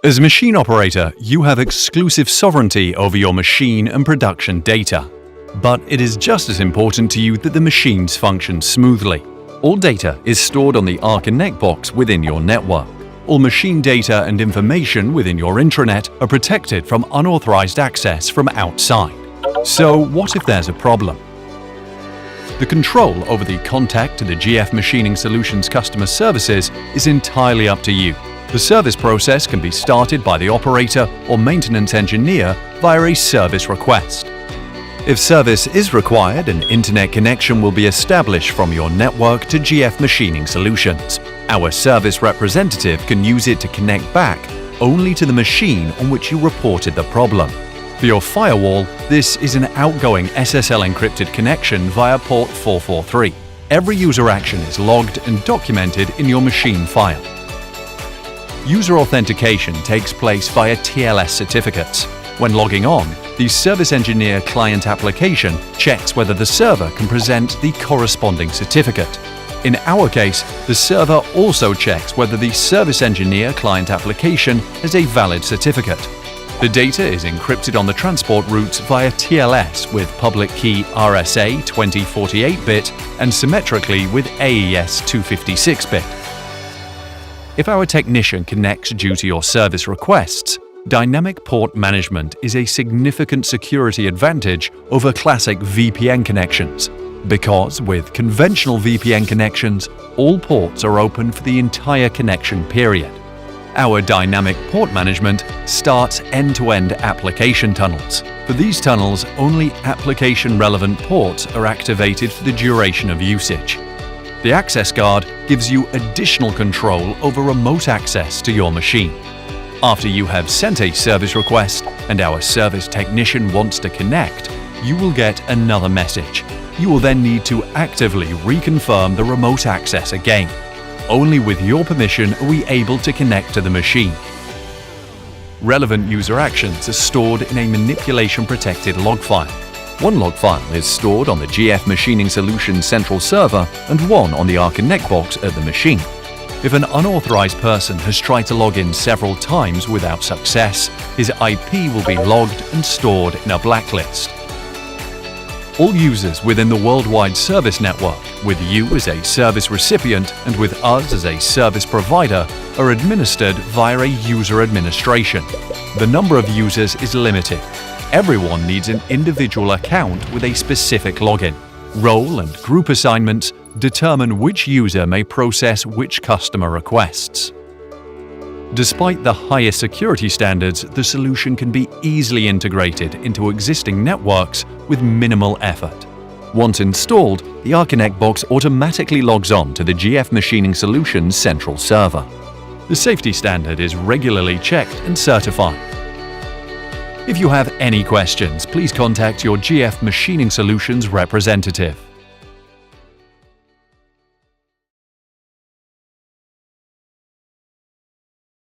As machine operator, you have exclusive sovereignty over your machine and production data. But it is just as important to you that the machines function smoothly. All data is stored on the rConnect box within your network. All machine data and information within your intranet are protected from unauthorized access from outside. So what if there's a problem? The control over the contact to the GF Machining Solutions customer services is entirely up to you. The service process can be started by the operator or maintenance engineer via a service request. If service is required, an internet connection will be established from your network to GF Machining Solutions. Our service representative can use it to connect back only to the machine on which you reported the problem. For your firewall, this is an outgoing SSL encrypted connection via port 443. Every user action is logged and documented in your machine file. User authentication takes place via TLS certificates. When logging on, the service engineer client application checks whether the server can present the corresponding certificate. In our case, the server also checks whether the service engineer client application has a valid certificate. The data is encrypted on the transport routes via TLS with public key RSA 2048-bit and symmetrically with AES 256-bit. If our technician connects due to your service requests, dynamic port management is a significant security advantage over classic VPN connections, because with conventional VPN connections, all ports are open for the entire connection period. Our dynamic port management starts end-to-end application tunnels. For these tunnels, only application-relevant ports are activated for the duration of usage. The access guard gives you additional control over remote access to your machine. After you have sent a service request and our service technician wants to connect, you will get another message. You will then need to actively reconfirm the remote access again. Only with your permission are we able to connect to the machine. Relevant user actions are stored in a manipulation-protected log file. One log file is stored on the GF Machining Solutions central server and one on the rConnect box at the machine. If an unauthorized person has tried to log in several times without success, his IP will be logged and stored in a blacklist. All users within the worldwide service network, with you as a service recipient and with us as a service provider, are administered via a user administration. The number of users is limited. Everyone needs an individual account with a specific login. Role and group assignments determine which user may process which customer requests. Despite the highest security standards, the solution can be easily integrated into existing networks with minimal effort. Once installed, the rConnect box automatically logs on to the GF Machining Solutions central server. The safety standard is regularly checked and certified. If you have any questions, please contact your GF Machining Solutions representative.